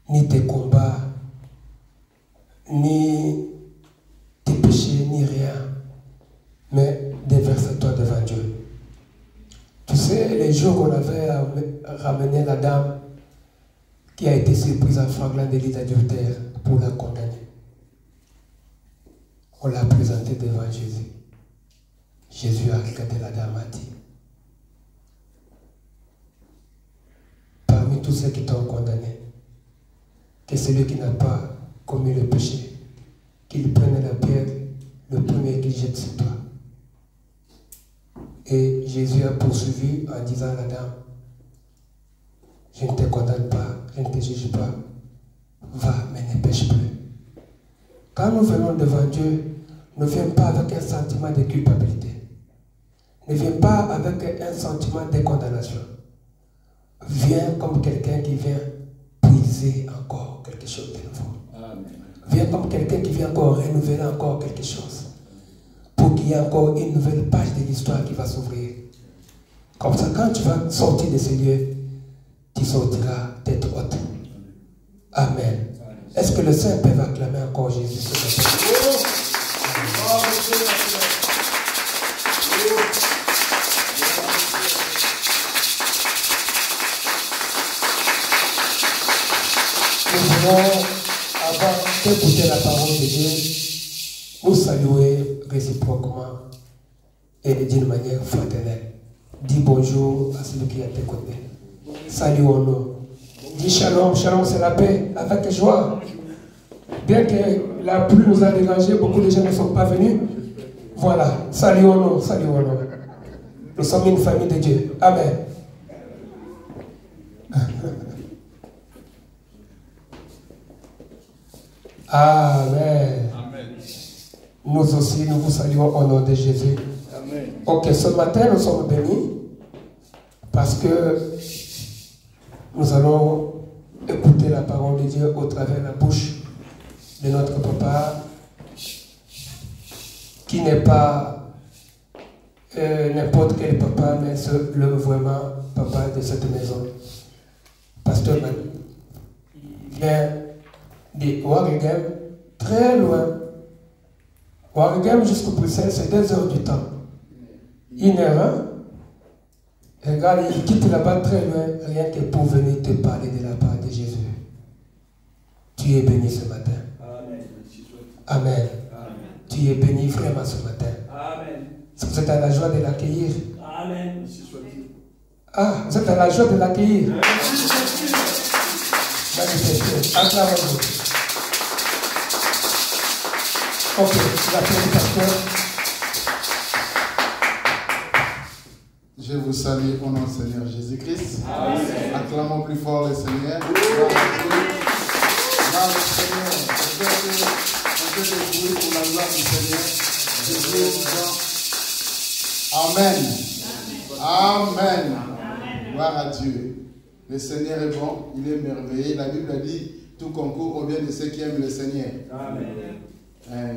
ni tes combats, ni tes péchés, ni rien, mais déverse-toi devant Dieu. Tu sais, les jours qu'on avait ramené la dame qui a été surprise en flagrant délit d'adultère pour la condamner, on l'a présentée devant Jésus. Jésus a regardé la dame et a dit, parmi tous ceux qui t'ont condamné, que celui qui n'a pas commis le péché, qu'il prenne la pierre, le premier qu'il jette sur toi. Et Jésus a poursuivi en disant à la dame, je ne te condamne pas, je ne te juge pas, va, mais ne pêche plus. Quand nous venons devant Dieu, ne viens pas avec un sentiment de culpabilité. Ne viens pas avec un sentiment de condamnation. Viens comme quelqu'un qui vient puiser encore quelque chose de nouveau. Amen. Viens comme quelqu'un qui vient encore renouveler encore quelque chose. Pour qu'il y ait encore une nouvelle page de l'histoire qui va s'ouvrir. Comme ça, quand tu vas sortir de ces lieux, tu sortiras tête haute. Amen. Est-ce que le Saint peut acclamer encore Jésus ce matin? Nous voulons, avant d'écouter la parole de Dieu, vous saluer réciproquement et d'une manière fraternelle. Dis bonjour à celui qui est à tes côtés. Saluons-nous. Dis shalom, shalom c'est la paix, avec joie. Bien que la pluie nous a dérangé, beaucoup de gens ne sont pas venus. Voilà, saluons-nous, saluons-nous. Nous sommes une famille de Dieu. Amen. Amen. Amen. Nous aussi, nous vous saluons au nom de Jésus. Amen. Ok, ce matin, nous sommes bénis parce que nous allons écouter la parole de Dieu au travers de la bouche de notre papa qui n'est pas n'importe quel papa, mais le vraiment papa de cette maison. Pasteur Manu. Il vient de Waregem, très loin. Waregem jusqu'au Bruxelles, c'est 2 heures du temps. 1 heure, hein? Regarde, il quitte là-bas très loin, rien que pour venir te parler de la part de Jésus. Tu es béni ce matin. Amen. Amen. Amen. Tu es béni vraiment ce matin. Amen. Vous êtes à la joie de l'accueillir. Amen. Ah, vous êtes à la joie de l'accueillir. Magnifique. Acclamez-vous. Ok, la paix du pasteur. Je vous salue au nom du Seigneur Jésus-Christ. Acclamons plus fort le Seigneur. Le Seigneur, on fait des bruits pour la gloire du Seigneur. Jésus, Amen. Amen. Gloire à Dieu. Le Seigneur est bon, il est merveilleux. La Bible a dit, tout concourt au bien de ceux qui aiment le Seigneur. Amen.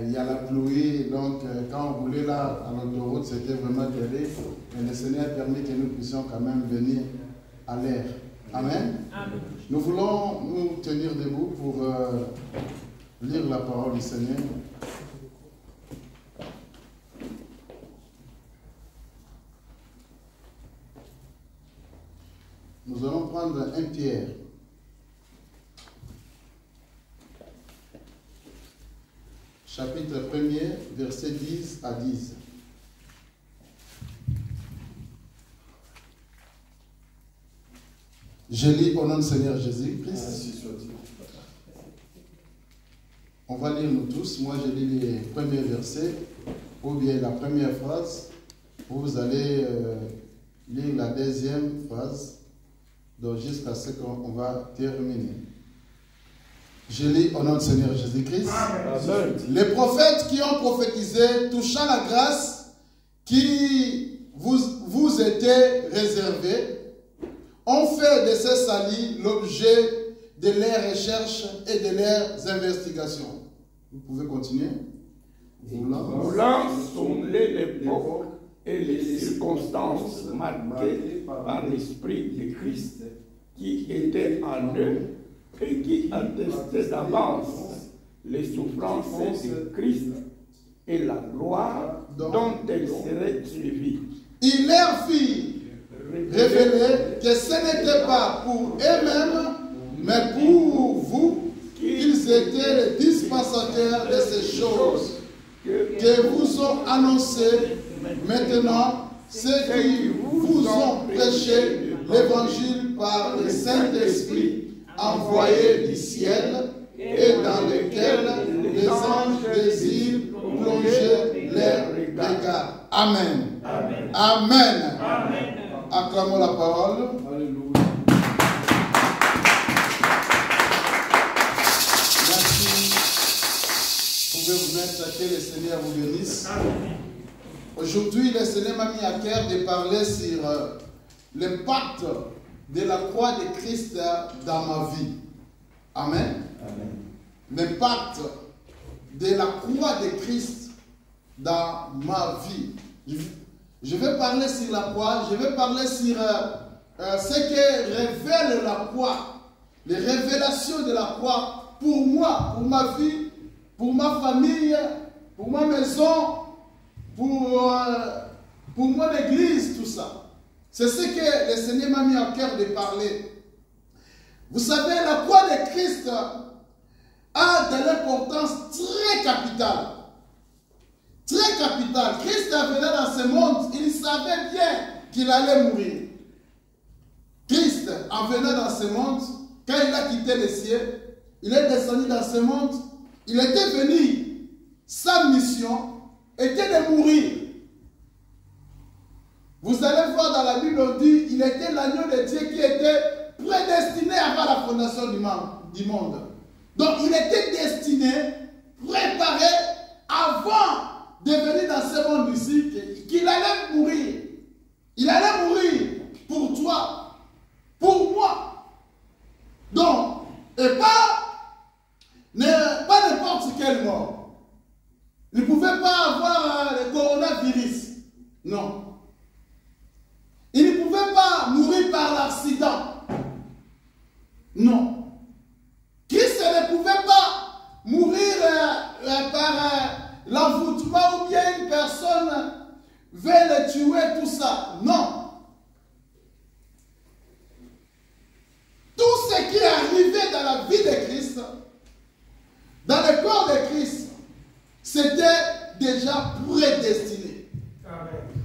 Il y a la pluie, donc quand on roulait là à l'autoroute, c'était vraiment terrible. Mais le Seigneur a permis que nous puissions quand même venir à l'air. Amen. Amen. Nous voulons nous tenir debout pour lire la parole du Seigneur. Nous allons prendre 1 Pierre. Chapitre 1er, versets 10 à 10. Je lis au nom du Seigneur Jésus-Christ. On va lire nous tous. Moi, je lis les premiers versets, ou bien la première phrase. Vous allez lire la deuxième phrase, donc jusqu'à ce qu'on va terminer. Je lis au nom du Seigneur Jésus-Christ. Les prophètes qui ont prophétisé touchant la grâce qui vous était réservée ont fait de ces salis l'objet de leurs recherches et de leurs investigations. Vous pouvez continuer. Voulant sonder l'époque et les circonstances marquées par l'Esprit de Christ qui était en eux et qui qui attestait d'avance les souffrances de Christ et la gloire dont elle serait suivie. Il leur fit révéler que ce n'était pas pour eux-mêmes, mais pour vous, qu'ils étaient les dispensateurs de ces choses que vous ont annoncées. Maintenant, ceux qui vous ont prêché l'évangile par le Saint-Esprit envoyé du ciel et dans lequel les anges désirent plonger leurs regards. Amen. Amen. Amen. Amen. Acclamons la parole. Alléluia. Merci. Vous pouvez vous mettre, que le Seigneur vous bénisse. Aujourd'hui, le Seigneur m'a mis à cœur de parler sur l'impact de la croix de Christ dans ma vie. Amen. Amen. L'impact de la croix de Christ dans ma vie. Je vais parler sur la croix, je vais parler sur ce que révèle la croix, les révélations de la croix pour moi, pour ma vie, pour ma famille, pour ma maison, pour mon église, tout ça. C'est ce que le Seigneur m'a mis à cœur de parler. Vous savez, la croix de Christ a de l'importance très capitale. Très capitale. Christ venait dans ce monde, il savait bien qu'il allait mourir. Christ, en venant dans ce monde, quand il a quitté le ciel, il est descendu dans ce monde, il était venu, sa mission était de mourir. Vous allez voir dans la Bible, on dit, il était l'agneau de Dieu qui était prédestiné avant la fondation du monde. Donc il était destiné, préparé avant de venir dans ce monde ici, qu'il allait mourir. Il allait mourir pour toi, pour moi. Donc, et pas n'importe quelle mort. Il ne pouvait pas avoir le coronavirus. Non. Il ne pouvait pas mourir par l'accident. Non. Christ ne pouvait pas mourir par l'envoûtement ou bien une personne veut le tuer, tout ça. Non. Tout ce qui est arrivé dans la vie de Christ, dans le corps de Christ, c'était déjà prédestiné.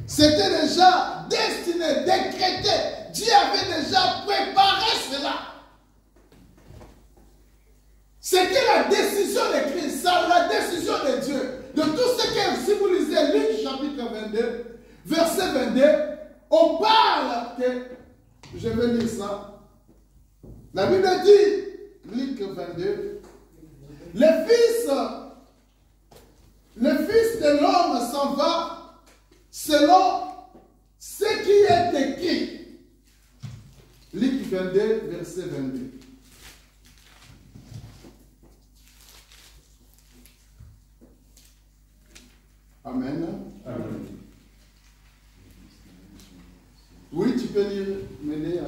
C'était déjà destiné, décrété. Dieu avait déjà préparé cela. C'était la décision de Christ, la décision de Dieu. De tout ce que, si vous lisez Luc chapitre 22, verset 22, on parle que, je vais lire ça. La Bible dit, Luc 22, le Fils de l'homme s'en va selon ce qui est écrit. Luc 22, verset 22. Amen. Amen. Oui, tu peux lire, m'aider.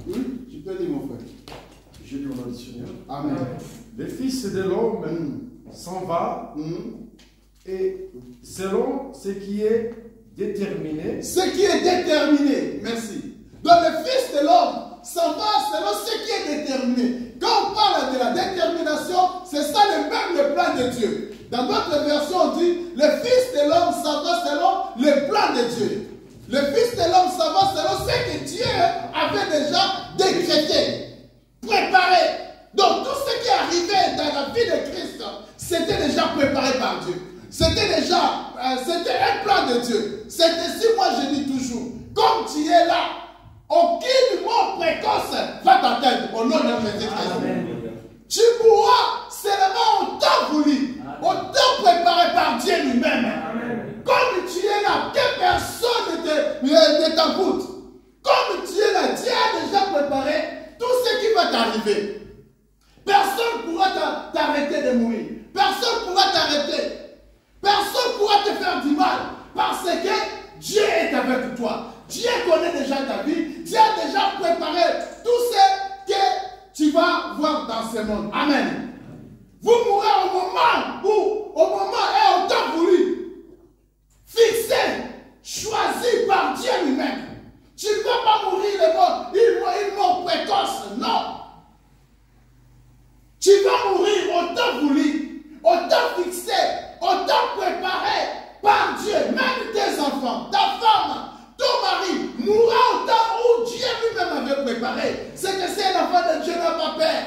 Oui, tu peux lire, mon frère. Je lis mon dictionnaire. Amen. Le Fils de l'homme s'en va et selon ce qui est déterminé. Ce qui est déterminé, merci. Donc le Fils de l'homme s'en va selon ce qui est déterminé. Quand on parle de la détermination, c'est ça le plan de Dieu. Dans d'autres versions, on dit le Fils de l'homme s'en va selon le plan de Dieu. Le Fils de l'homme s'en va selon ce que Dieu avait déjà décrété, préparé. Donc tout ce qui est arrivé dans la vie de Christ, c'était déjà préparé par Dieu. C'était déjà, c'était un plan de Dieu. C'est ainsi, moi je dis toujours, comme tu es là, aucune mort précoce va t'atteindre au nom de Jésus-Christ. Tu mourras seulement au temps voulu, au temps préparé par Dieu lui-même. Comme tu es là, que personne ne t'envoûte. Comme tu es là, Dieu a déjà préparé tout ce qui va t'arriver. Personne ne pourra t'arrêter de mourir. Personne ne pourra t'arrêter. Personne ne pourra te faire du mal. Parce que Dieu est avec toi. Dieu connaît déjà ta vie. Dieu a déjà préparé tous ces dans ce monde. Amen. Vous mourrez au moment et au temps voulu, fixé, choisi par Dieu lui-même. Tu ne vas pas mourir une mort précoce, non. Tu vas mourir au temps voulu, au temps fixé, au temps préparé par Dieu. Même tes enfants, ta femme, ton mari mourra au temps où Dieu lui-même avait préparé. C'est que c'est l'enfant de Dieu n'a pas peur.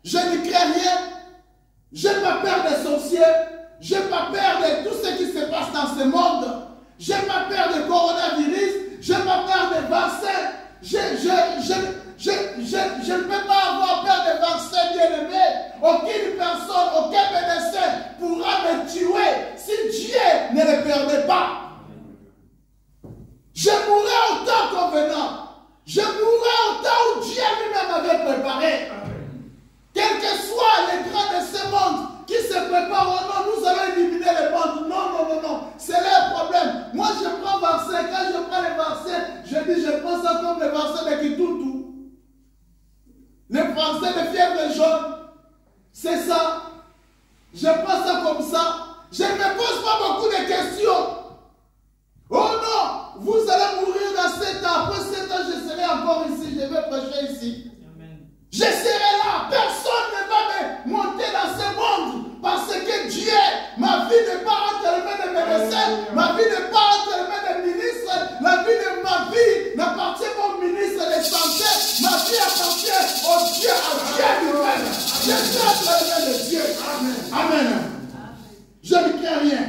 Je ne crains rien. Je n'ai pas peur des sorciers. Je n'ai pas peur de tout ce qui se passe dans ce monde. Je n'ai pas peur du coronavirus. Je n'ai pas peur des vaccins. Je ne peux pas avoir peur des vaccins, bien-aimés. Aucune personne, aucun médecin pourra me tuer si Dieu ne le permet pas. Je mourrai au temps convenant. Je mourrai au temps où Dieu lui-même avait préparé. Quel que soit les grands de ce monde qui se préparent, oh non, nous allons éliminer les mondes. Non. C'est leur problème. Moi, je prends vaccin. Quand je prends les vaccins, je prends ça comme les vaccins de Kitutu. Les vaccins de fièvre jaune. C'est ça. Je prends ça comme ça. Je ne me pose pas beaucoup de questions. Oh non, vous allez mourir dans 7 ans. Après 7 ans, je serai encore ici. Je vais prêcher ici. Je serai là. Personne ne va me monter dans ce monde. Parce que Dieu, ma vie n'est pas entre les mains des médecins. Ma vie n'est pas entre les mains des ministres. La vie de ma vie n'appartient pas au ministre de santé. Ma vie appartient au Dieu, à Dieu lui-même. Je suis entre les mains de Dieu. Amen. Je ne crains rien.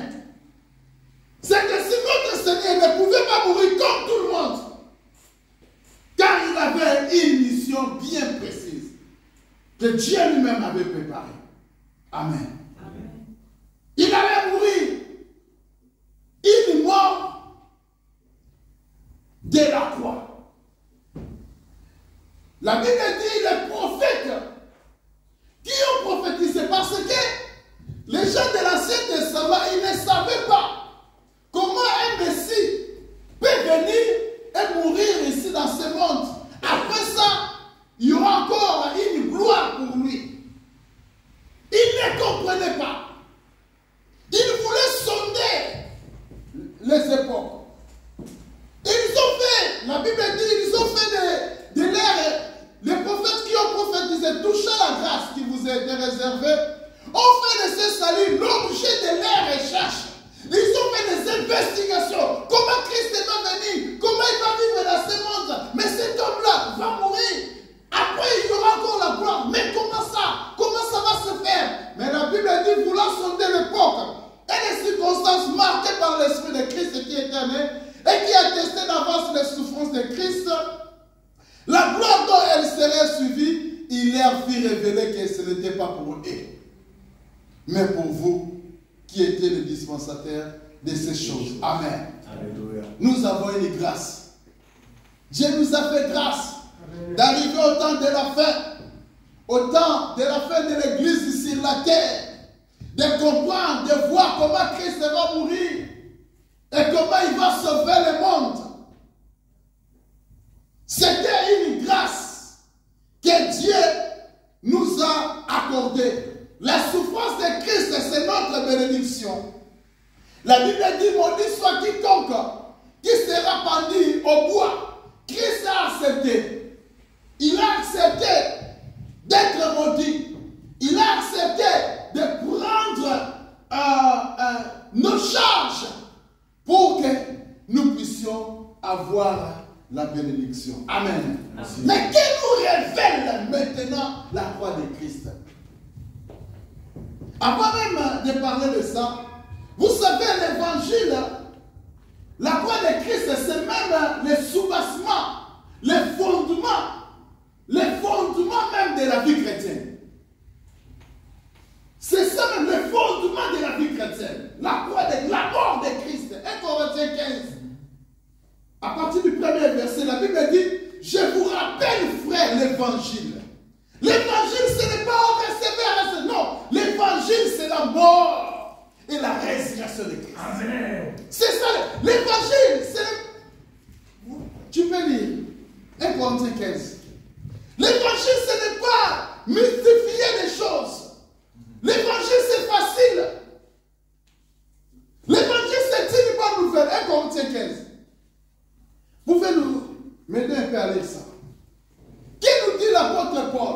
C'est que si notre Seigneur ne pouvait pas mourir comme tout le monde, car il avait une mission bien précise que Dieu lui-même avait préparée. Amen. Il allait mourir une mort de la croix. La Bible dit les prophètes qui ont prophétisé parce que les gens de l'Ancien Testament, ils ne savaient pas comment un Messie peut venir et mourir ici dans ce monde. Après ça, il y aura encore une gloire pour lui. Ils ne comprenaient pas. Ils voulaient sonder les époques. Ils ont fait, la Bible dit, ils ont fait de l'air. Les prophètes qui ont prophétisé, touchez la grâce qui vous a été réservée, ont fait de ce salut l'objet de leurs recherches. Ils ont fait des investigations. Comment Christ est venu? Comment il va vivre dans ce monde? Mais cet homme-là va mourir. Après, il y aura encore la gloire. Mais comment ça? Comment ça va se faire? Mais la Bible dit, voulant sonder l'époque et les circonstances marquées par l'Esprit de Christ qui est né et qui a testé d'avance les souffrances de Christ, la gloire dont elle serait suivie, il leur fit révéler que ce n'était pas pour eux, mais pour vous qui étiez les dispensataires de ces choses. Amen. Alléluia. Nous avons une grâce. Dieu nous a fait grâce d'arriver au temps de la fin, au temps de la fin de l'Église sur la terre, de comprendre, de voir comment Christ va mourir et comment il va sauver le monde. C'était une grâce que Dieu nous a accordée. La souffrance de Christ, c'est notre bénédiction. La Bible dit, maudit soit quiconque qui sera pendu au bois. Christ a accepté. Il a accepté d'être maudit. Il a accepté de prendre nos charges pour que nous puissions avoir la bénédiction. Amen. Merci. Mais qui nous révèle maintenant la croix de Christ? Avant même de parler de ça, vous savez, l'évangile, la croix de Christ, c'est même le soubassement, le fondement même de la vie chrétienne. C'est ça même le fondement de la vie chrétienne. La croix de la mort de Christ. 1 Corinthiens 15. À partir du premier verset, la Bible dit, je vous rappelle, frère, l'évangile. L'évangile, ce n'est pas recevoir, non. L'évangile, c'est la mort et la résurrection de Christ. Amen. C'est ça. L'évangile, c'est... Tu peux lire 1 Corinthiens 15. L'évangile, ce n'est pas mystifier l'apôtre Paul.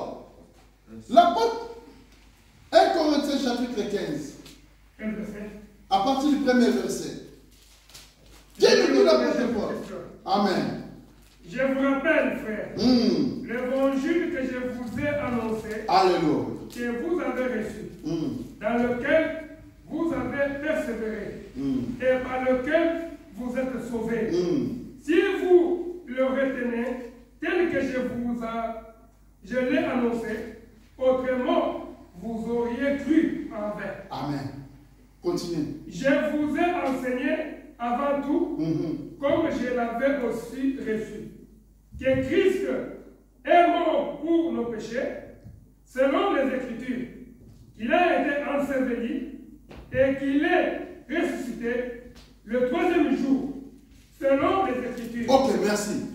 L'apôtre 1 Corinthiens chapitre 15. À partir du premier verset. Qu'est-ce que nous dit l'apôtre Paul? Amen. Je vous rappelle, frère, l'évangile que je vous ai annoncé, Alléluia, que vous avez reçu, dans lequel vous avez persévéré, et par lequel vous êtes sauvés. Si vous le retenez tel que je l'ai annoncé, autrement vous auriez cru en vain. Amen. Continue. Je vous ai enseigné avant tout, comme je l'avais aussi reçu, que Christ est mort pour nos péchés, selon les Écritures, qu'il a été enseveli et qu'il est ressuscité le troisième jour, selon les Écritures. Ok, merci.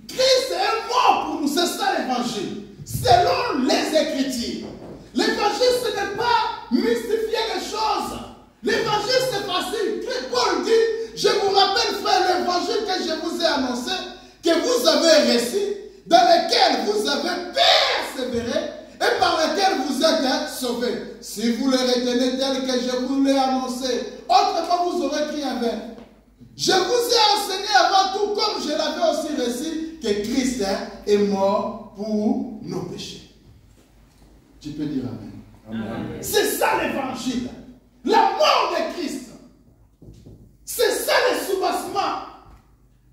Christ est mort pour nous, c'est ça l'évangile, selon les Écritures. L'évangile, ce n'est pas mystifier les choses. L'évangile, c'est facile. Paul dit, je vous rappelle, frère, l'évangile que je vous ai annoncé, que vous avez reçu, dans lequel vous avez persévéré et par lequel vous êtes sauvés. Si vous le retenez tel que je vous l'ai annoncé, autrement vous aurez cru en vain. Je vous ai enseigné avant tout, comme je l'avais aussi reçu, que Christ est mort pour nos péchés. Tu peux dire amen. Amen. C'est ça l'évangile. La mort de Christ. C'est ça le soubassement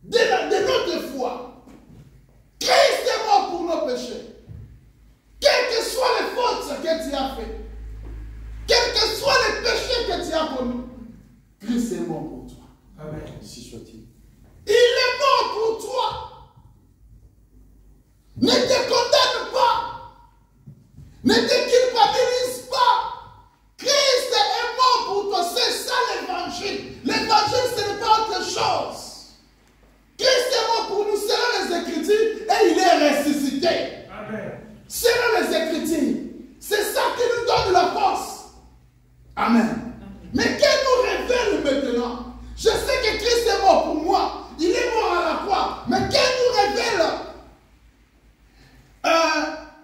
de notre foi. Christ est mort pour nos péchés. Quelles que soient les fautes que tu as faites, quels que soient les péchés que tu as commis, Christ est mort pour toi. Amen. Si soit-il. Il est mort pour toi. Ne te condamne pas. Ne te culpabilise pas. Christ est mort pour toi. C'est ça l'évangile. L'évangile, ce n'est pas autre chose. Christ est mort pour nous selon les Écritures et il est ressuscité. Amen. Selon les Écritures. C'est ça qui nous donne la force. Amen. Mais qu'elle nous révèle maintenant. Je sais que Christ est mort pour moi. Il est mort à la croix. Mais qu'elle nous révèle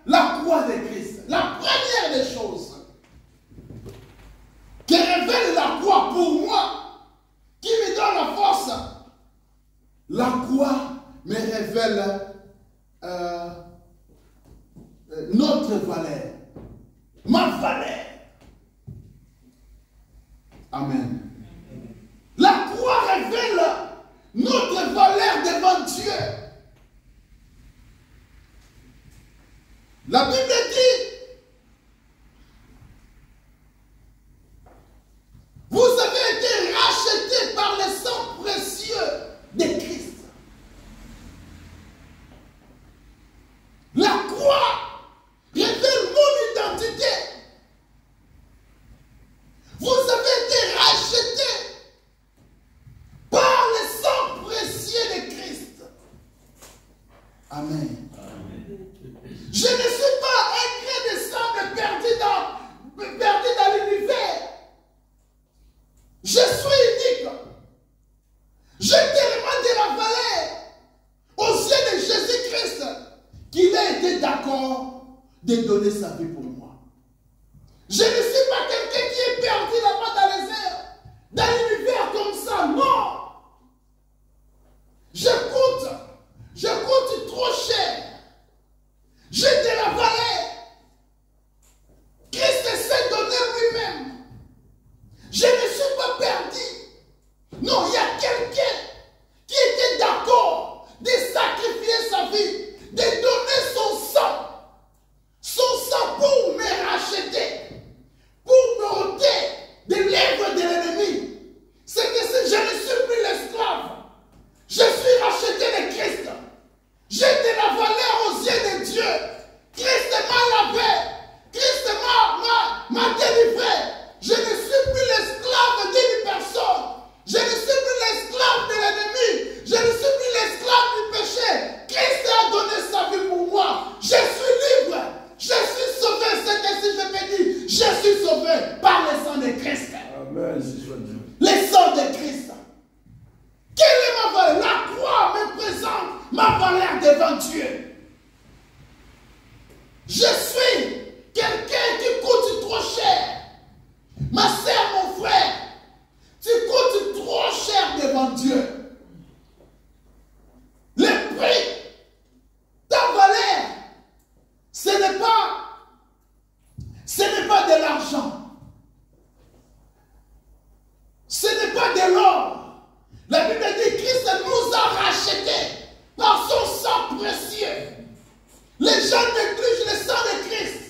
la croix de Christ. La première des choses qui révèle la croix pour moi, qui me donne la force. La croix me révèle notre valeur. Ma valeur. Amen. La croix révèle notre valeur devant Dieu. La Bible dit, vous avez été rachetés par le sang précieux de Christ. La croix révèle mon identité. Vous avez été rachetés par le sang précieux de Christ. Amen. Je ne suis pas un grain de sable perdu dans l'univers. Je suis unique. J'ai tellement de la valeur aux yeux de Jésus-Christ qu'il a été d'accord de donner sa vie pour moi. Je ne suis pas quelqu'un qui est perdu là-bas dans les airs, dans l'univers comme ça, non. Je coûte trop cher. J'ai de la valeur. Christ s'est donné lui-même. Je ne suis pas perdu. Non, il y a quelqu'un qui était d'accord de sacrifier sa vie, de donner son sang pour me racheter, pour me ôter de l'œuvre de l'ennemi, Je suis quelqu'un qui coûte trop cher. Ma sœur, mon frère, tu coûtes trop cher devant Dieu. Le prix, ta valeur, ce n'est pas de l'argent. Ce n'est pas de l'or. La Bible dit que Christ nous a rachetés par son sang précieux. Les gens négligent le sang de Christ.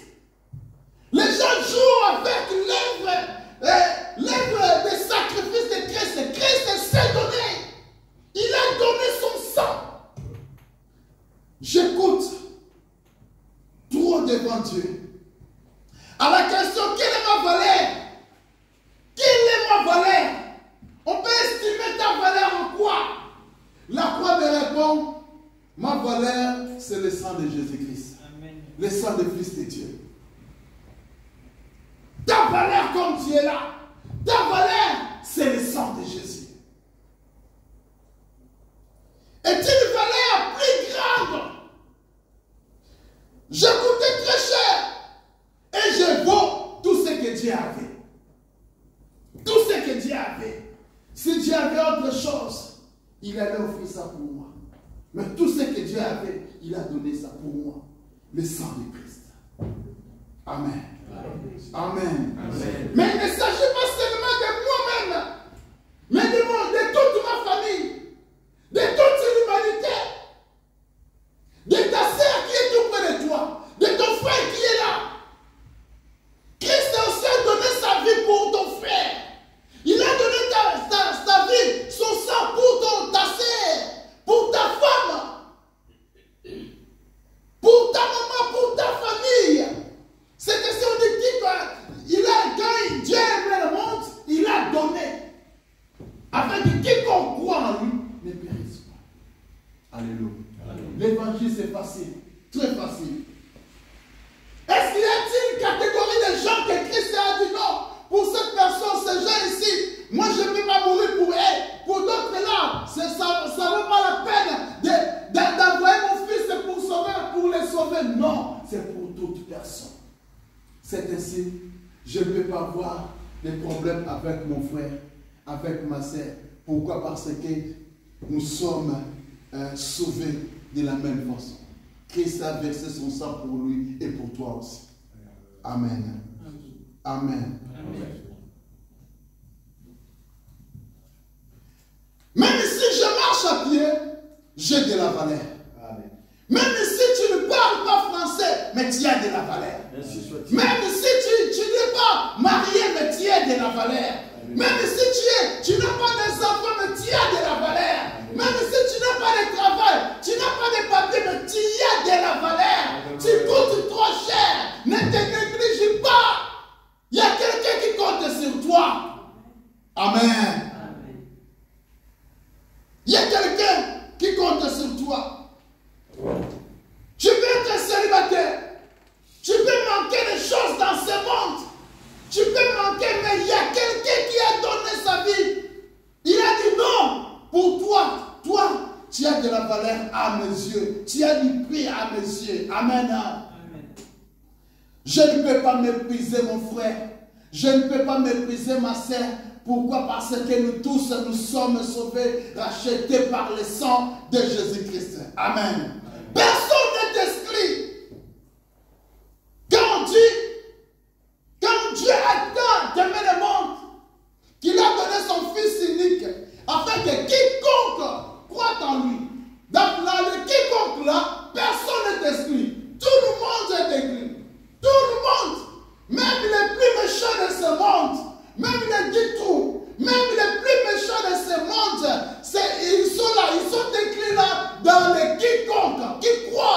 Les gens jouent avec l'œuvre de sacrifice de Christ. Christ s'est donné. Il a donné son sang. J'écoute trop devant Dieu. À la question, quelle est ma valeur? Quelle est ma valeur? On peut estimer ta valeur en quoi? La croix me répond, ma valeur, c'est le sang de Jésus-Christ. Le sang du Fils de Dieu. Ta valeur comme tu es là, ta valeur, c'est le sang de Jésus. Est-il une valeur plus grande? Je coûtais très cher et je vaux tout ce que Dieu avait. Tout ce que Dieu avait. Si Dieu avait autre chose, il allait offrir ça pour moi. Mais tout ce que Dieu avait, il a donné ça pour moi. Le sang de Christ. Amen. Amen. Amen. Mais il ne s'agit pas seulement de moi-même, mais de toute ma famille, de toute l'humanité, de ta sœur qui est tout près de toi, de ton frère qui est là. Christ a aussi donné sa vie pour ton frère. Il a donné sa vie, son sang pour ta sœur, pour ta femme, pour ta maman, pour ta famille. C'est question de qui quand Dieu aimait le monde, il a donné. Afin que quiconque croit en lui ne périsse pas. Alléluia. L'évangile c'est facile, très facile. Est-ce qu'il y a une catégorie de gens que Christ a dit non? Pour cette personne, ces gens ici, moi je ne peux pas mourir pour elle. Pour d'autres là, ça ne vaut pas la peine d'envoyer mon fils pour les sauver. Non, c'est pour toute personne. C'est ainsi, je ne peux pas avoir des problèmes avec mon frère, avec ma sœur. Pourquoi? Parce que nous sommes sauvés de la même façon. Christ a versé son sang pour lui et pour toi aussi. Amen. Amen. Amen. Même si je marche à pied, j'ai de la valeur. Amen. Même si tu ne parles pas français, mais tu as de la valeur. Même si tu n'es pas marié, mais tu as de la valeur. Amen. Même si tu n'as pas des enfants, mais tu as de la valeur. Amen. Même si tu n'as pas de travail, tu n'as pas de papier, mais tu as de la valeur. Amen. Tu coûtes trop cher. Ne te néglige pas. Il y a quelqu'un qui compte sur toi. Amen. Il y a quelqu'un qui compte sur toi. Tu peux être célibataire. Tu peux manquer des choses dans ce monde. Tu peux manquer, mais il y a quelqu'un qui a donné sa vie. Il a dit non. Pour toi, tu as de la valeur à mes yeux. Tu as du prix à mes yeux. Amen. Je ne peux pas mépriser mon frère. Je ne peux pas mépriser ma sœur. Pourquoi? Parce que nous tous, nous sommes sauvés, rachetés par le sang de Jésus-Christ. Amen. Personne n'est exclu. Quand Dieu a tant aimé le monde, qu'il a donné son Fils unique, afin que quiconque croit en lui, dans le quiconque là, personne n'est exclu. Tout le monde est exclu. Tout le monde. Même les plus méchants de ce monde, même les détrous, même les plus méchants de ce monde, ils sont là, ils sont écrits là dans les quiconque qui croient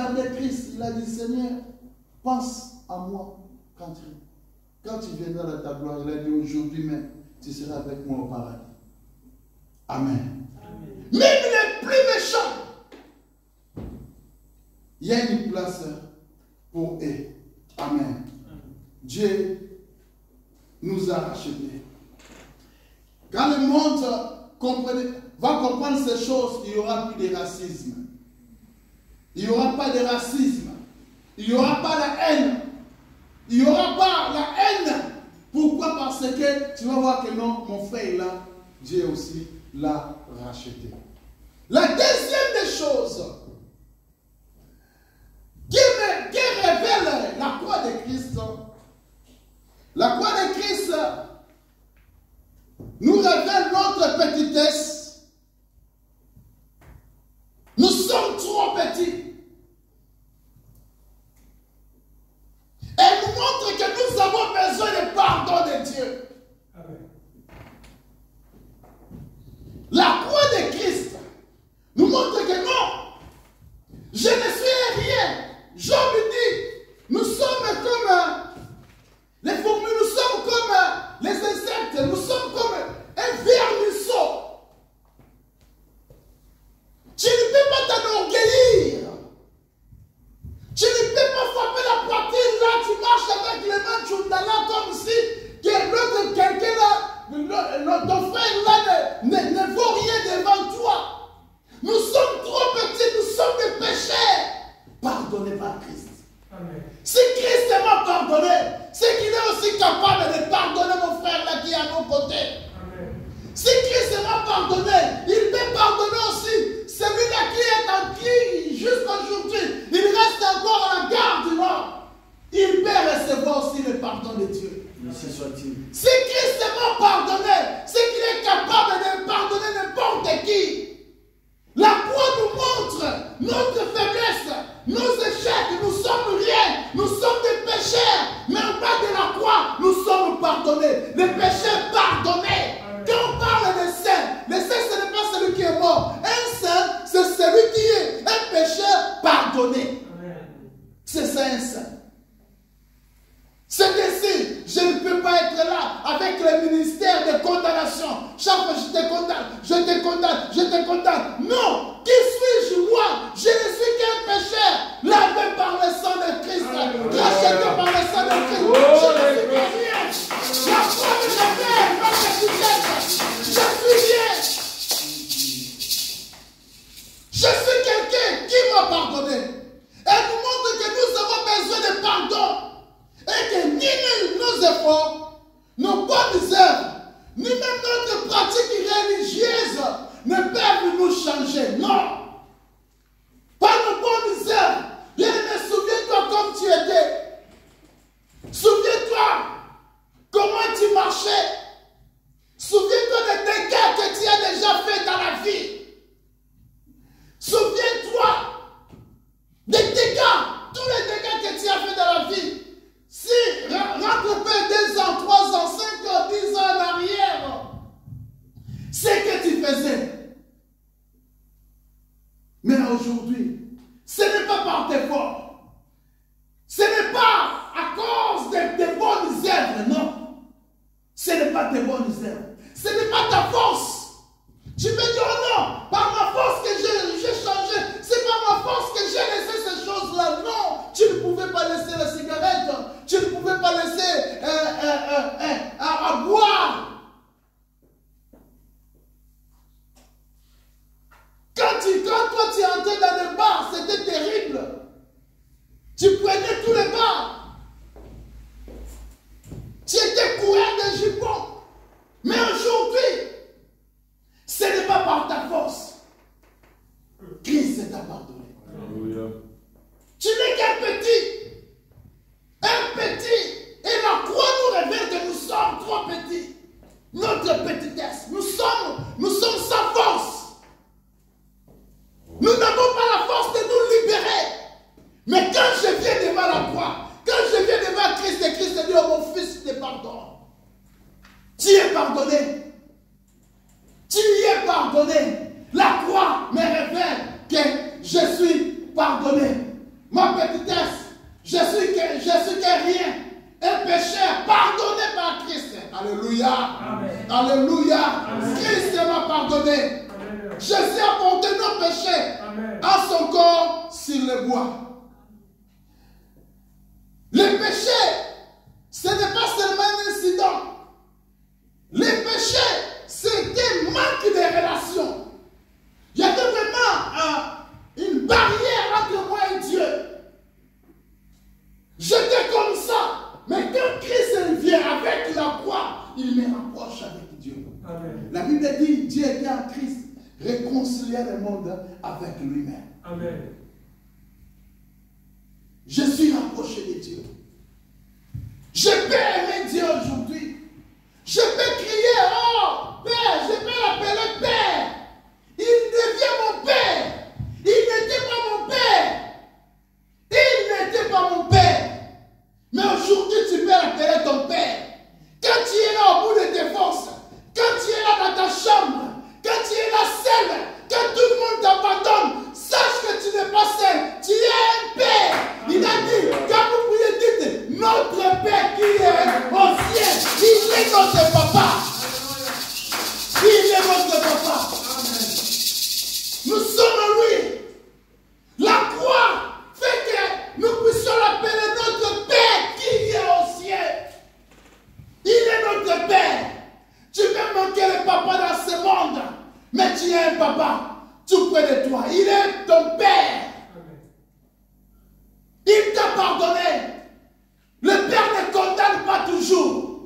regardé Christ, il a dit, Seigneur, pense à moi quand tu viendras dans ta gloire. Il a dit, aujourd'hui même, tu seras avec moi au paradis. Amen. Amen. Même les plus méchants, il y a une place pour eux. Amen. Dieu nous a rachetés. Quand le monde va comprendre ces choses, il n'y aura plus de racisme. Il n'y aura pas de racisme. Il n'y aura pas la haine. Il n'y aura pas la haine. Pourquoi? Parce que tu vas voir que non, mon frère est là. Dieu aussi l'a racheté. La deuxième des choses qui révèle la croix de Christ, la croix de Christ nous révèle notre petitesse. Nous sommes trop petits. Elle nous montre que nous avons besoin de pardon de Dieu. Amen. La croix de Christ nous montre que non, je ne suis rien. Job dit, nous sommes comme les fourmis, nous sommes comme les insectes, nous sommes comme un vermisseau. Tu ne peux pas t'enorgueillir. Tu ne peux pas frapper la poitrine là, tu marches avec les mains, tu es là comme si l'autre quelqu'un là, ton frère là ne vaut rien devant toi. Nous sommes trop petits, nous sommes des pécheurs. Pardonnés par Christ. Amen. Si Christ m'a pardonné, c'est qu'il est aussi capable de pardonner mon frère là qui est à nos côtés. Amen. Si Christ m'a pardonné, il peut pardonner aussi celui-là qui est en qui jusqu'aujourd'hui, il reste encore à la gare du Nord. Il peut recevoir aussi le pardon de Dieu. Merci soit-il. Si Christ m'a pardonné, c'est qu'il est capable de pardonner n'importe qui. La croix nous montre notre faiblesse, nos échecs, nous sommes rien, nous sommes des pécheurs, mais en bas de la croix, nous sommes pardonnés, les pécheurs pardonnés. Amen. Quand on parle de saint, le saint ce n'est pas celui qui est mort, un saint c'est celui qui est un pécheur pardonné. C'est ça un saint. C'est que si je ne peux pas être là avec le ministère de condamnation, chaque fois je te condamne, je te condamne, je te condamne. Non, qui suis-je moi? Je ne suis qu'un pécheur, lavé par le sang de Christ, racheté par le sang de Christ. Je ne suis que rien. La foi de la paix, ma petitesse, je suis rien. Je suis quelqu'un qui m'a pardonné. Elle nous montre que nous avons besoin de pardon. Et que ni nos efforts, nos bonnes œuvres, ni même notre pratique religieuse ne peuvent nous changer. Non. Pas nos bonnes œuvres. Bien-aimé, souviens-toi comme tu étais. Souviens-toi comment tu marchais. Souviens-toi des dégâts que tu as déjà fait dans la vie. Souviens-toi des dégâts, tous les dégâts que tu as fait dans la vie. Si, rentre 2 ans, 3 ans, 5 ans, 10 ans en arrière, c'est que tu faisais. Mais aujourd'hui, ce n'est pas par tes forces. Ce n'est pas à cause de tes bonnes œuvres, non. Ce n'est pas tes bonnes œuvres. Ce n'est pas ta force. Tu peux dire, oh non, par ma force que j'ai changé. C'est par ma force que j'ai laissé ces choses-là. Non, tu ne pouvais pas laisser la cigarette. Tu ne pouvais pas laisser à boire. Quand toi tu entrais dans le bar, c'était terrible. Tu prenais tous les bars. Tu étais couvert de jupons. Mais aujourd'hui, ce n'est pas par ta force. Christ t'a pardonné. Alléluia. Tu n'es qu'un petit. Un petit. Et la croix nous révèle que nous sommes trop petits. Notre petitesse. Nous sommes sans force. Nous n'avons pas la force de nous libérer. Mais quand je viens devant la croix, quand je viens devant Christ, et Christ dit, oh mon fils, te pardonne. Tu es pardonné. Tu y es pardonné. La croix me révèle que je suis pardonné. petitesse, je suis que rien. Un pécheur pardonné par Christ. Alléluia. Amen. Alléluia. Amen. Christ m'a pardonné. Amen. Jésus a porté nos péchés Amen. à son corps sur le bois. Les péchés, ce n'est pas seulement un incident. Les péchés, c'était manque de relation. Il y avait vraiment une barrière entre moi et Dieu. J'étais comme ça. Mais quand Christ vient avec la croix, il me rapproche avec Dieu. Amen. La Bible dit, Dieu était en Christ, réconcilier le monde avec lui-même. Amen. Je suis rapproché de Dieu. Je peux aimer Dieu aujourd'hui. Je peux crier, oh Père, je peux l'appeler Père. Il devient mon Père. Il n'était pas mon Père. Il n'était pas mon Père. Mais aujourd'hui, tu peux l'appeler ton Père. Quand tu es là au bout de tes forces, quand tu es là dans ta chambre, quand tu es là seul, quand tout le monde t'abandonne, sache que tu n'es pas seul. Tu es un Père. Il a dit, quand vous priez, dites, notre Père qui est au ciel, il est notre papa. Il est notre papa. Nous sommes en lui. La croix fait que nous puissions l'appeler notre Père qui est au ciel. Il est notre Père. Tu peux manquer le papa dans ce monde, mais tu es un papa tout près de toi. Il est ton Père. Il t'a pardonné. Le Père ne condamne pas toujours.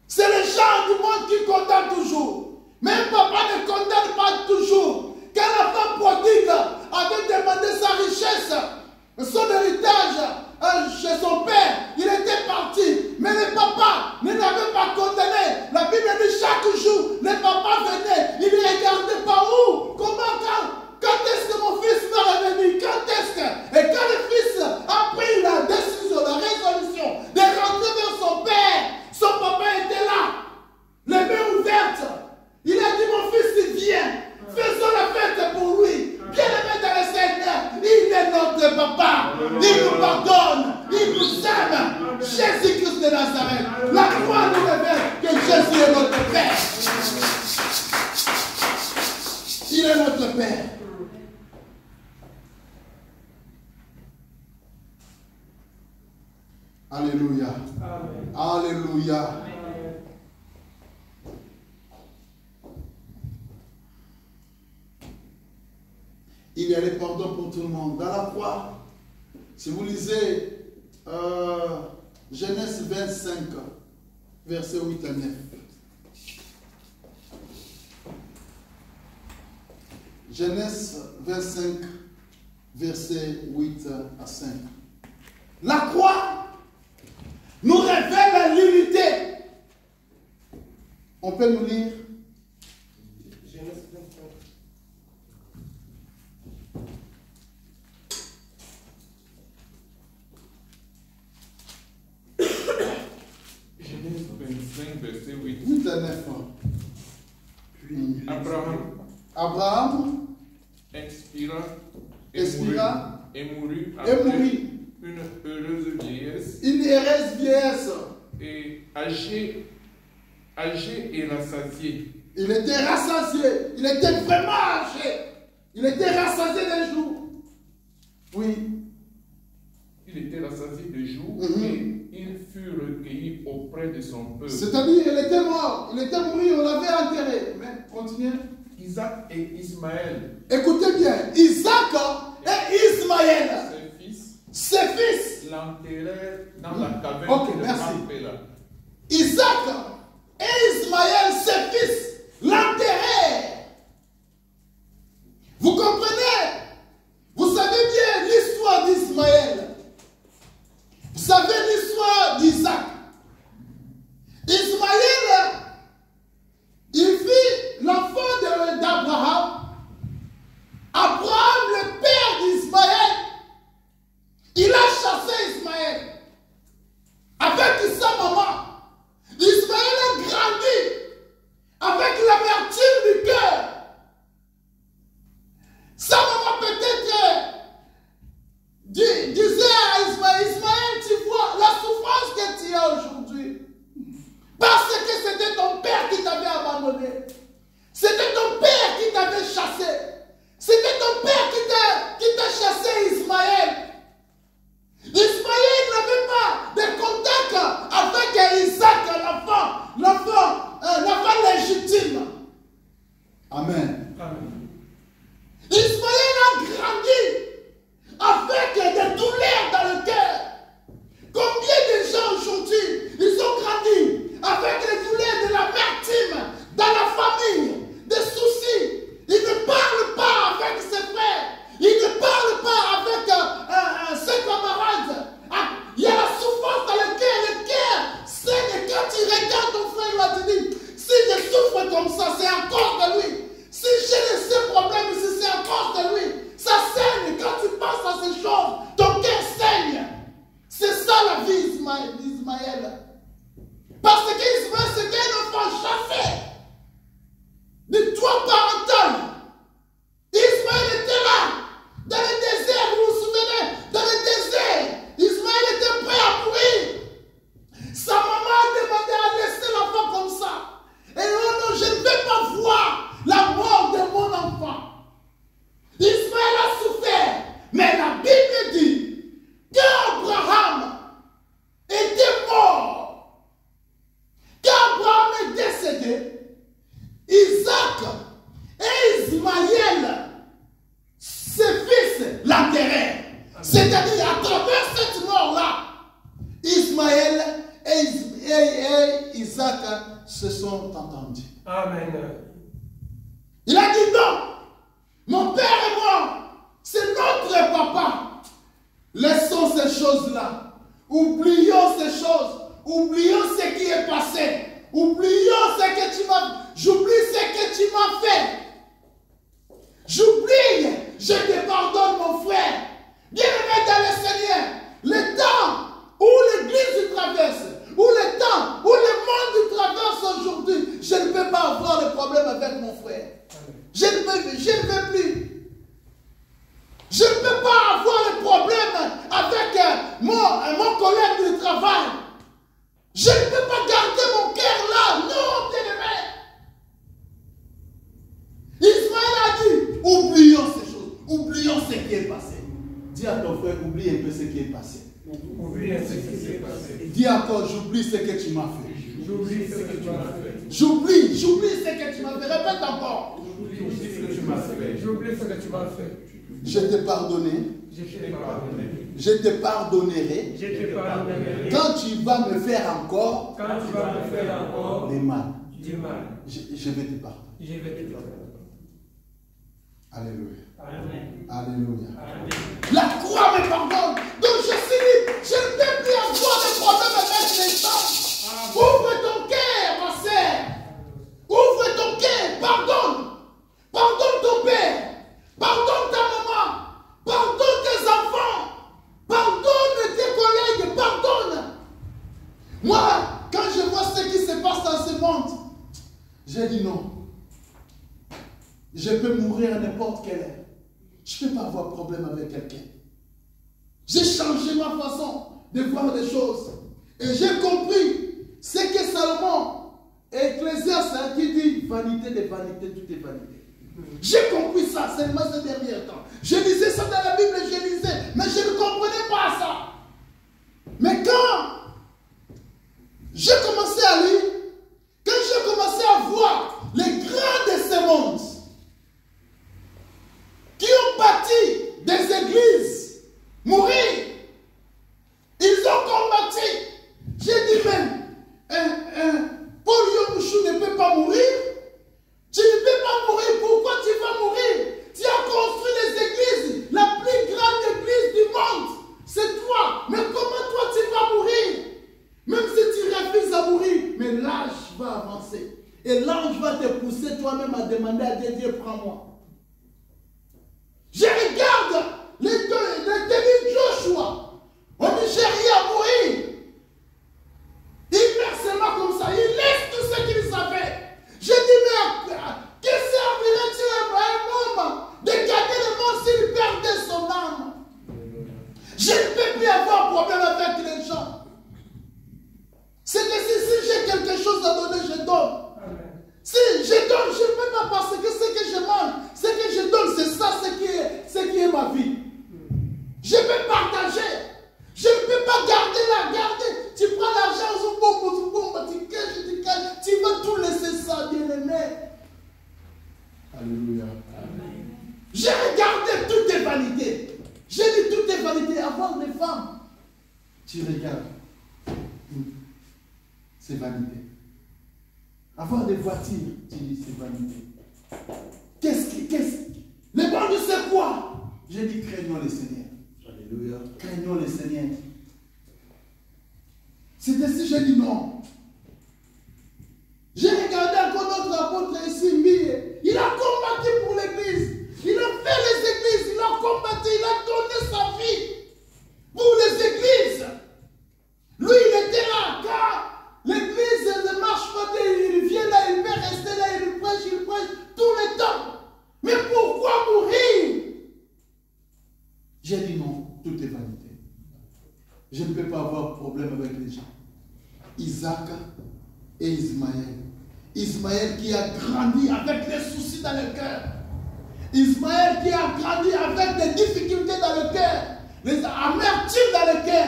C'est les gens du monde qui condamnent toujours. Mais un papa ne condamne pas toujours. Quand la femme prodigue avait demandé sa richesse, son héritage chez son père, il était parti. Mais le papa ne l'avait pas condamné. La Bible dit chaque jour, le papa venait, il regardait par où, comment, quand est-ce que mon fils va revenir, quand est-ce que... Et quand le fils a pris la décision, la résolution de rentrer vers son père, son papa était là, les mains ouvertes. Il a dit, mon fils, il vient. Faisons la fête pour lui. Bien-aimé dans le Seigneur, il est notre papa. Il nous pardonne. Il nous aime. Jésus-Christ de Nazareth. La croix nous révèle que Jésus est notre Père. Il est notre Père. Alléluia. Amen. Alléluia. Amen. Il y a le pardon pour tout le monde. Dans la croix, si vous lisez Genèse 25, versets 8 à 9. Genèse 25, versets 8 à 5. La croix nous révèle l'unité. On peut nous lire Genèse 25. Genèse 25, verset 8. 8 à 9. Puis Abraham expira et mourut et après mourit. une heureuse vieillesse Une heureuse vieillesse. et âgé et rassasié. Il était rassasié. Il était vraiment âgé. Il était rassasié d'un jour. Oui. Il était rassasié de jour et il fut recueilli auprès de son peuple. C'est-à-dire, il était mort. Il était mort, on l'avait enterré. Mais continuez. Isaac et Ismaël, Écoutez bien. Isaac et Ismaël, ses ses fils, l'enterrèrent dans la caverne Ok, de merci. Macpéla. Isaac et Ismaël, ses fils, l'enterrèrent. Vous comprenez? Vous savez bien l'histoire d'Ismaël. Vous savez l'histoire d'Isaac. Ismaël, il fit l'enfant d'Abraham. Abraham, le père d'Ismaël, il a chassé Ismaël avec sa maman. Ismaël a grandi C'est-à-dire, à travers cette mort-là, Ismaël et Isaac se sont entendus. Amen. Il a dit non, mon père et moi, c'est notre papa. Laissons ces choses-là. Oublions ces choses. Oublions ce qui est passé. Oublions ce que tu m'as... J'oublie ce que tu m'as fait. J'oublie. Je te pardonne, mon frère. Bien-aimé dans le Seigneur, le temps où l'Église traverse, ou le temps où le monde traverse aujourd'hui, je ne peux pas avoir de problème avec mon frère. Je ne veux plus. Je ne peux pas avoir de problème avec mon collègue du travail. Je ne peux pas garder mon cœur là. Non, bien-aimé. Ismaël a dit, oublions ces choses. Oublions ce qui est passé. Dis à ton frère, oublie un peu ce qui est passé. Oublie ce qui s'est passé. Dis encore, j'oublie ce que tu m'as fait. J'oublie ce que tu m'as fait. J'oublie ce que tu m'as fait. Répète encore. J'oublie ce que tu m'as fait. J'oublie ce que tu m'as fait. Je t'ai pardonné. Je t'ai pardonné. Je te pardonnerai. Je te pardonnerai. Quand tu vas me faire encore. Quand tu vas me faire encore du mal. Je vais te pardonner. Je vais te pardonner. Alléluia. Amen. Alléluia. Amen. La croix me pardonne. Donc je suis libre. Je ne peux plus avoir de problème avec les gens. Ouvre ton cœur, ma sœur. Ouvre ton cœur. Pardonne. Pardonne ton père. Pardonne ta maman. Pardonne tes enfants. Pardonne tes collègues. Pardonne. Moi, quand je vois ce qui se passe dans ce monde, j'ai dit non. Je peux mourir à n'importe quelle heure. Je ne peux pas avoir problème avec quelqu'un. J'ai changé ma façon de voir les choses. Et j'ai compris ce que Salomon, Ecclésiaste, qui dit vanité de vanité, tout est vanité. J'ai compris ça seulement ces derniers temps. Je lisais ça dans la Bible, je lisais, mais je ne comprenais pas ça. Mais quand j'ai commencé à lire, quand j'ai commencé à voir les grands de ce monde, qui ont bâti des églises, mourir, ils ont combattu. J'ai dit même, Paul Yomouchou ne peut pas mourir. Tu ne peux pas mourir. Pourquoi tu vas mourir? Tu as construit les églises, la plus grande église du monde. C'est toi. Mais comment toi tu vas mourir? Même si tu refuses à mourir, mais l'âge va avancer. Et l'ange va te pousser toi-même à demander à Dieu, Dieu, prends-moi. Je regarde les tenus Joshua au Nigeria mourir. Il meurt seulement comme ça. Il laisse tout ce qu'il savait. Je dis, mais que servirait-il à un homme de garder le monde s'il perdait son âme? Je ne peux plus avoir problème avec les gens. C'est que si j'ai quelque chose à donner, je donne. Si je donne, je ne peux pas parce que ce que je mange, ce que je donne, c'est ça ce qui est ma vie. Je peux partager. Je ne peux pas garder. Tu prends l'argent, tu caches, tu vas tout laisser ça, bien-aimé. Alléluia. J'ai regardé toutes tes vanités. J'ai dit toutes tes vanités. Avoir des femmes, tu regardes. C'est vanité. Avoir des voitures, tu dis c'est vanité. Le bon Dieu c'est quoi? J'ai dit craignons le Seigneur. Alléluia. Craignons le Seigneur. C'est ainsi j'ai dit non. J'ai regardé encore notre apôtre ici, Mille. Il a combattu pour l'église. Il a fait les églises. Il a combattu. Il a donné sa vie pour les églises. Lui, il était là. Quand l'église ne marche pas, il vient là, il peut rester là, il prêche tout le temps. Mais pourquoi mourir? J'ai dit non, tout est vanité. Je ne peux pas avoir de problème avec les gens. Isaac et Ismaël. Ismaël qui a grandi avec les soucis dans le cœur. Ismaël qui a grandi avec des difficultés dans le cœur, les amertumes dans le cœur.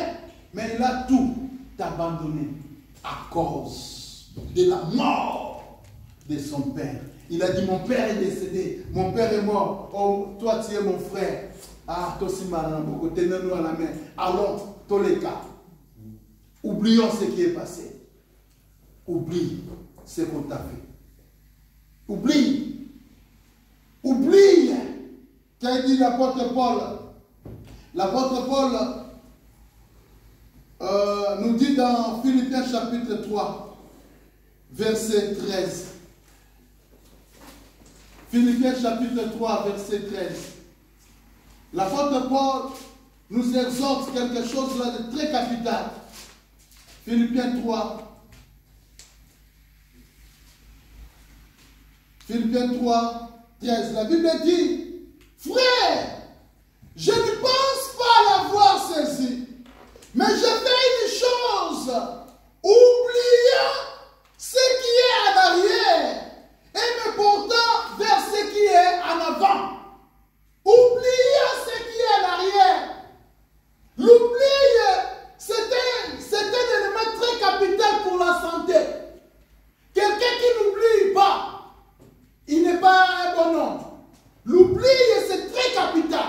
Mais il a tout abandonné à cause de la mort de son père. Il a dit, mon père est décédé, mon père est mort, oh, toi tu es mon frère. Ah, Tosimara, tenez-nous à la main. Allons, tous les cas. Oublions ce qui est passé. Oublie ce qu'on t'a fait. Oublie. Oublie. Qu'a dit l'apôtre Paul? L'apôtre Paul nous dit dans Philippiens chapitre 3, verset 13. Philippiens chapitre 3, verset 13. L'apôtre Paul nous exhorte quelque chose là de très capital. Philippiens 3. Philippiens 3, 13. La Bible dit, frère, je ne pense pas l'avoir saisi, mais je fais une chose, oubliant ce qui est en arrière et me portant vers ce qui est en avant. Oubliant ce qui est en arrière. L'oubli, c'est un élément très capital pour la santé. Quelqu'un qui n'oublie pas, il n'est pas un bon homme. L'oubli, c'est très capital.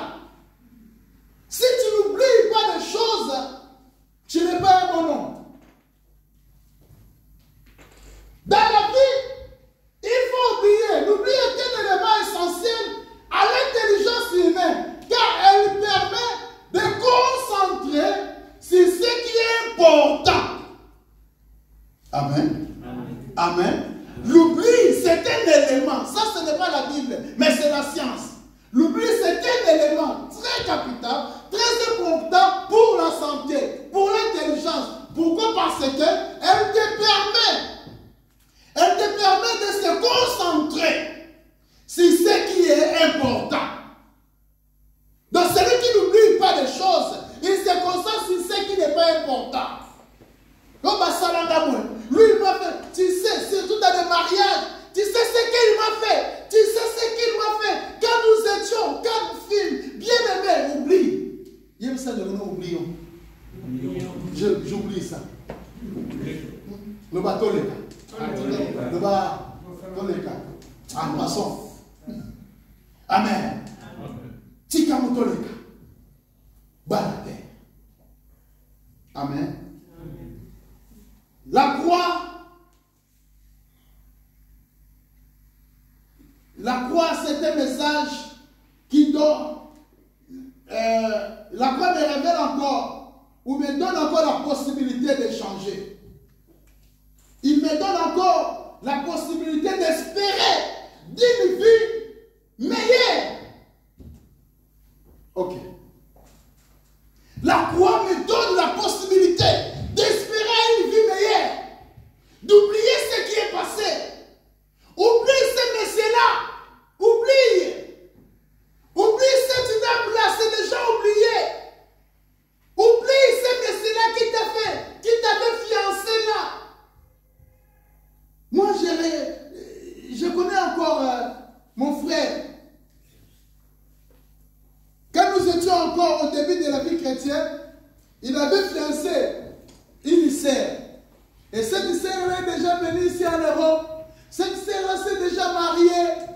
Si tu n'oublies pas des choses, tu n'es pas un bon homme. Dans la vie, il faut oublier. L'oubli est un élément essentiel à l'intelligence humaine, car elle permet de concentrer sur ce qui est important. Amen. Amen. Amen. L'oubli, c'est un élément. Ça, ce n'est pas la Bible, mais c'est la science. L'oubli, c'est un élément très capital, très important pour la santé, pour l'intelligence. Pourquoi? Parce qu'elle te permet de se concentrer sur ce qui est important. Donc, celui qui n'oublie pas des choses, il se concentre sur ce qui n'est pas important. Comme lui, il m'a fait, tu sais, surtout dans les mariages, tu sais ce qu'il m'a fait, tu sais ce qu'il m'a fait. Quand nous étions 4 filles bien aimés, oublie. Il y a ça de nous oublions. J'oublie ça. Le bateau les gars. Le bateau les gars. En poisson. Amen. Tikamoto les gars. Balade. Amen. La croix, c'est un message qui donne, la croix me révèle encore, ou me donne encore la possibilité de changer. Il me donne encore la possibilité d'espérer d'une vie meilleure. Ok. La croix me donne la possibilité d'espérer une vie meilleure, d'oublier ce qui est passé. Oublie ce monsieur-là. Oublie. Oublie cette dame-là, c'est déjà oublié. Oublie ce monsieur-là qui t'avait fiancé là. Moi, je connais encore mon frère. Quand nous étions encore au début de la vie chrétienne, il avait fiancé une sœur. Et cette sœur est déjà venue ici en Europe. Cette sœur s'est déjà mariée.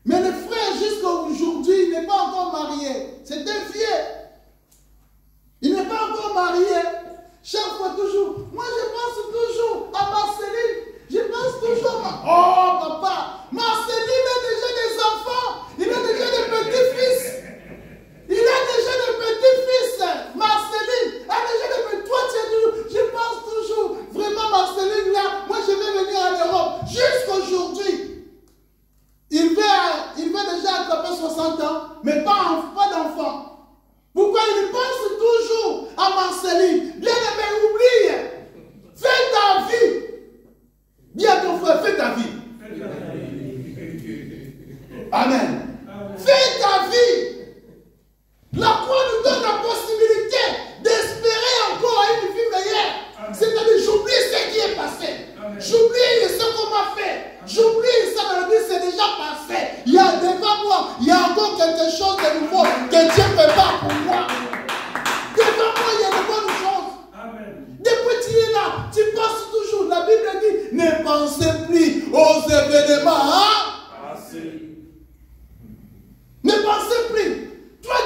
Mais le frère, jusqu'à aujourd'hui, il n'est pas encore marié. C'est un vieux. Il n'est pas encore marié. Chaque fois, toujours. Moi, je pense toujours à Marceline. Je pense toujours à... Oh, papa, Marceline a déjà des enfants. Il a déjà des petits-fils. Il a déjà des petits-fils. Marceline a déjà des petits-fils. Toi, tu es toujours... Je pense toujours. Vraiment, Marceline, là, moi, je vais venir en Europe. Jusqu'aujourd'hui. Il va déjà attraper 60 ans, mais pas d'enfant. Pourquoi il pense toujours à Marceline? Bien aimé, oublie. Fais ta vie. Dis à ton frère, fais ta vie. Amen. Fais ta vie. La croix nous donne la possibilité d'espérer encore une vie meilleure. C'est-à-dire, j'oublie ce qui est passé. J'oublie ce qu'on m'a fait. J'oublie ça dans la vie, c'est déjà passé. Il y a devant moi, il y a encore quelque chose de nouveau que Dieu prépare pour moi. Devant moi, il y a de bonnes choses. Amen. Depuis tu es là, tu penses toujours. La Bible dit, ne pensez plus aux événements. Hein? Ne pensez plus. Toi,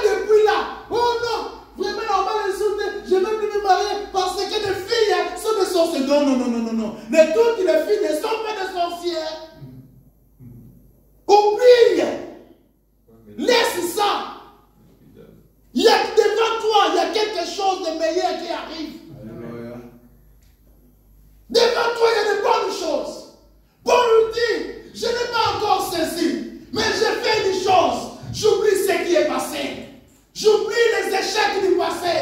de meilleures qui arrivent. Devant toi, il y a de bonnes choses. Paul nous dit, je n'ai pas encore ceci, mais j'ai fait une chose. J'oublie ce qui est passé. J'oublie les échecs du passé.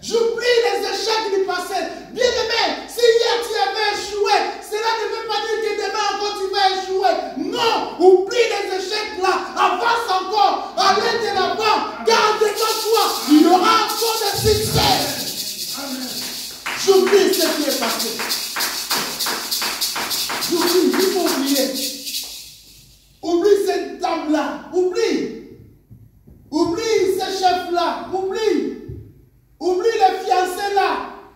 J'oublie les échecs du passé. Bien-aimé, si hier tu avais échoué, cela ne veut pas dire que demain encore tu vas échouer. Non, oublie les échecs là. Avance encore. Allez de l'avant. Car devant toi, il y aura encore de succès. J'oublie ce qui est passé. J'oublie, il faut oublier. Oublie cette dame-là. Oublie. Oublie ces chefs-là. Oublie. Oublie les fiancés là.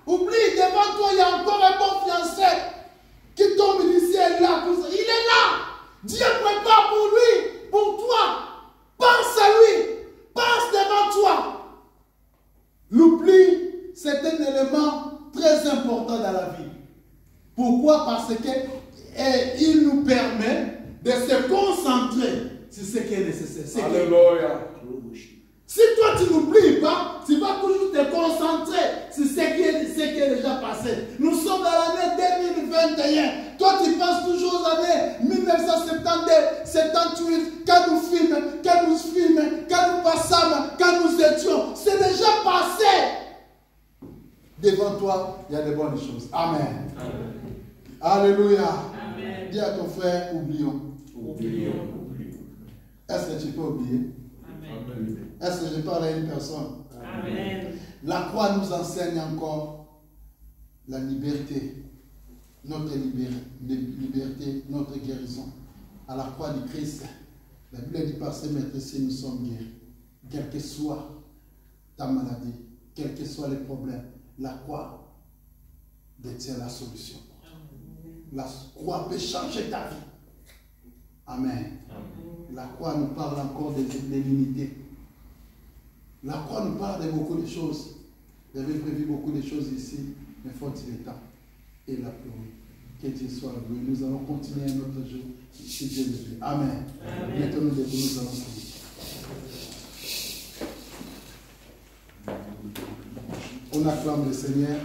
Oublie, devant toi, il y a encore un bon fiancé qui tombe du ciel là. Il est là. Dieu prépare pour lui, pour toi. Pense à lui. Pense devant toi. L'oubli, c'est un élément très important dans la vie. Pourquoi? Parce qu'il nous permet de se concentrer sur ce qui est nécessaire. Alléluia. Si toi tu n'oublies pas, tu vas toujours te concentrer sur ce qui est déjà passé. Nous sommes dans l'année 2021. Toi tu penses toujours aux années 1972, 78, quand nous filmons, quand nous passâmes, quand nous étions. C'est déjà passé. Devant toi, il y a de bonnes choses. Amen. Amen. Alléluia. Amen. Dis à ton frère, oublions. Oublions. Est-ce que tu peux oublier? Amen. Est-ce que je parle à une personne? Amen. La croix nous enseigne encore la liberté, notre liberté, notre guérison. À la croix du Christ, la Bible dit par ses maîtres, si nous sommes guéris, quelle que soit ta maladie, quels que soient les problèmes, la croix détient la solution. La croix peut changer ta vie. Amen. La croix nous parle encore de l'unité. La croix nous parle de beaucoup de choses. J'avais prévu beaucoup de choses ici, mais faut-il le temps et la pluie. Que Dieu soit loué. Nous allons continuer un autre jour, si Dieu le veut. Amen. Maintenant, nous allons prier. On acclame le Seigneur.